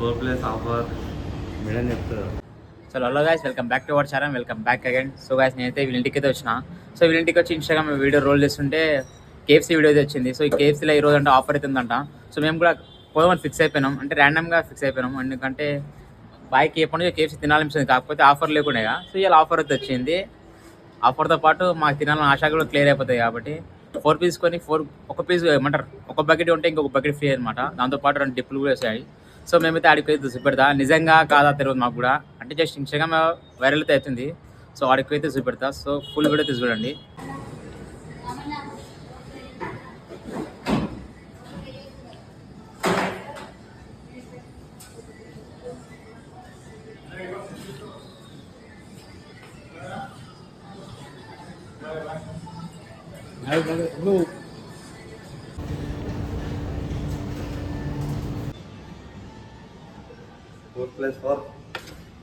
4 place offer madam చెప్తారు. So hello guys, welcome back to our channel. Welcome back again. So guys, నేనైతే వీళ్ళ ఇంటికి అయితే వచ్చిన. సో వీళ్ళ ఇంటికి వచ్చి ఇన్స్టాగ్రామ్ వీడియో రోల్ చేస్తుంటే కేఎఫ్సీ వీడియో అయితే వచ్చింది. సో ఈ కేఎఫ్సీలో ఈ రోజు అంటే ఆఫర్ అయితే ఉందంట. సో మేము కూడా పోదామని ఫిక్స్ అయిపోయినాం, అంటే ర్యాండమ్గా ఫిక్స్ అయిపోయినాం. ఎందుకంటే బాయ్కి ఎప్పటి నుంచో కేఎఫ్సీ తినాలనిపిస్తుంది, కాకపోతే ఆఫర్ లేకుండా. సో ఇలా ఆఫర్ అయితే వచ్చింది. ఆఫర్తో పాటు మాకు తినాలని ఆశ కూడా క్లియర్ అయిపోతాయి కాబట్టి 4 పీస్ కొని ఒక పీస్ ఏమంటారు, ఒక బకెట్ ఉంటే ఇంకొక బకెట్ ఫ్రీ అనమాట. దాంతోపాటు 2 డిప్పులు కూడా వచ్చాయి. సో మేమైతే ఆడికి అయితే చూపెడతా, నిజంగా కాదా తెలియదు మాకు కూడా, అంటే జస్ట్ ఇన్స్టాగ్రామ్ వైరల్ అయితే అవుతుంది. సో ఆడికి అయితే చూపెడతా. సో ఫుల్ వీడియో అయితే చూడండి.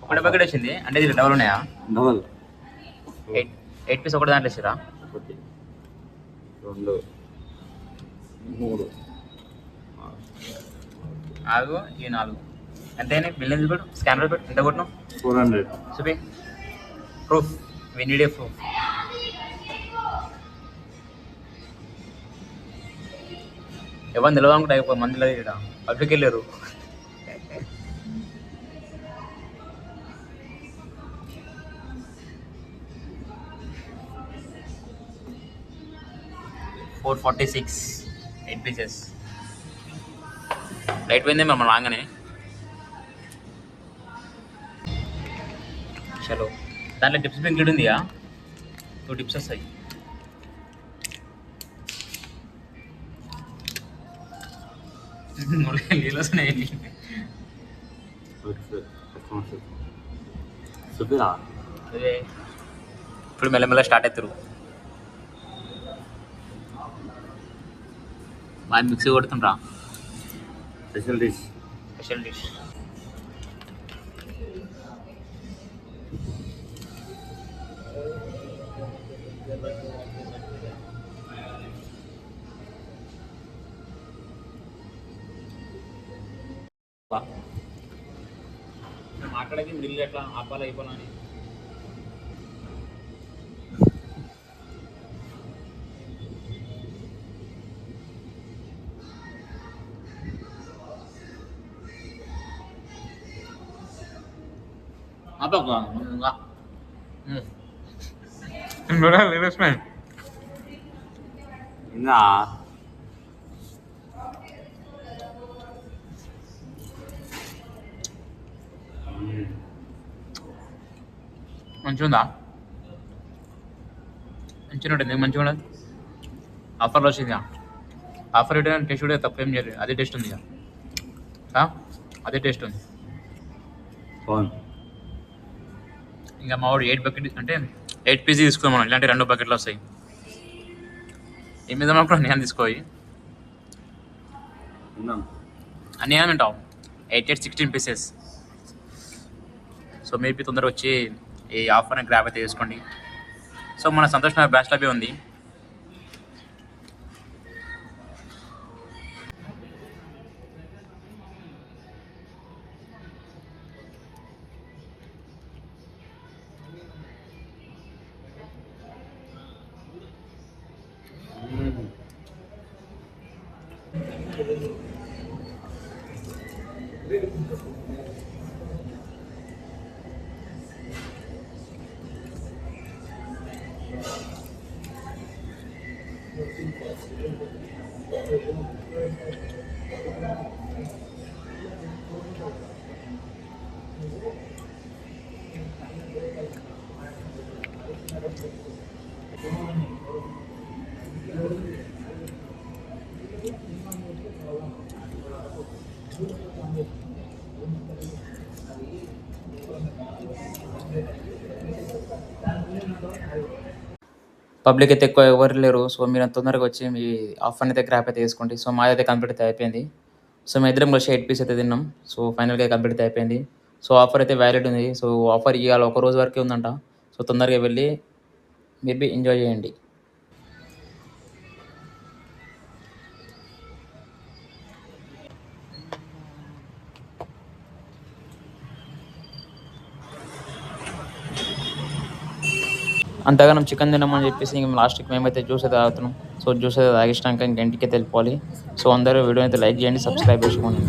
ఒకటి బకెట్ వచ్చింది, అంటే ఇది డబల్ ఉన్నాయా? డబల్ 8 పీస్ ఒకటి దాంట్లో ఇచ్చిరా? 1 2 3 4 ఈ 4 ఎంతైనా బిల్ ఎందుకు పెట్టు, స్కానర్ పెట్టు, ఎంత కొట్టినావు? 400 చూపి proof, we need a proof. ఎవరు నిలవనుకుంటే అయిపోయి మంది ఇక్కడ పబ్లిక్ వెళ్ళారు. $446 8 పీసెస్. లైట్ పోయిందే మనం రాగానే. చలో, దాంట్లో టిప్స్ ఇంక్లూడ్ ఉందిగా, 2 టిప్స్ వస్తాయి. నీళ్ళు వస్తున్నాయి. అదే ఇప్పుడు మెల్లమెల్ల స్టార్ట్ అవుతారు. బాగా మిక్సీ కొడుతుండ్రా. స్పెషల్ డిష్ మాట్లాడేది మిడిల్ ఎట్లా ఆపాలి అయిపోవాలని. ఇందా మంచిగా ఉందా? మంచిగా ఉంటుంది, మంచిగా ఉండదు. ఆఫర్లో వచ్చిందిగా, ఆఫర్ ఇవ్వడం టేస్ట్ కూడా తక్కువ ఏం చేయలేదు. అదే టేస్ట్ ఉంది, అదే టేస్ట్ ఉంది. ఇంకా మా వాడు 8 బకెట్ అంటే 8 పీసీ తీసుకోవాలి మనం, ఇలాంటి 2 బకెట్లు వస్తాయి. ఈ మీద కూడా నేను తీసుకోవాలి అన్నీ ఏమంటావు. 8 16 పీసెస్. సో మేబీ తొందరగా వచ్చి ఈ ఆఫర్ని గ్రాబ్ అయితే తీసుకోండి. సో మన సంతోష్ నగర్ బ్రాంచ్ లభ్య ఉంది. పబ్లిక్ అయితే ఎక్కువ ఎవరు లేరు. సో మీరు తొందరగా వచ్చి మీ ఆఫర్ని అయితే గ్రాప్ అయితే వేసుకోండి. సో మాదైతే కంప్లీట్ అయితే అయిపోయింది. సో మేము ఇద్దరం కలిసి 8 పీస్ అయితే తిన్నాం. సో ఫైనల్గా కంప్లీట్ అయితే అయిపోయింది. సో ఆఫర్ అయితే వ్యాలిడ్ ఉంది. సో ఆఫర్ ఇవాళ ఒక రోజు వరకే ఉందంట. సో తొందరగా వెళ్ళి మేబీ ఎంజాయ్ చేయండి. అంతగానం చికెన్ తినమని చెప్పేసి ఇంక లాస్ట్కి మేమైతే జ్యూస్ అయితే తాగుతున్నాం. సో జ్యూస్ అయితే తాగిస్తాక ఇంక ఇంటికి వెళ్ళిపోవాలి. సో అందరూ వీడియో అయితే లైక్ చేయండి, సబ్స్క్రైబ్ చేసుకోండి.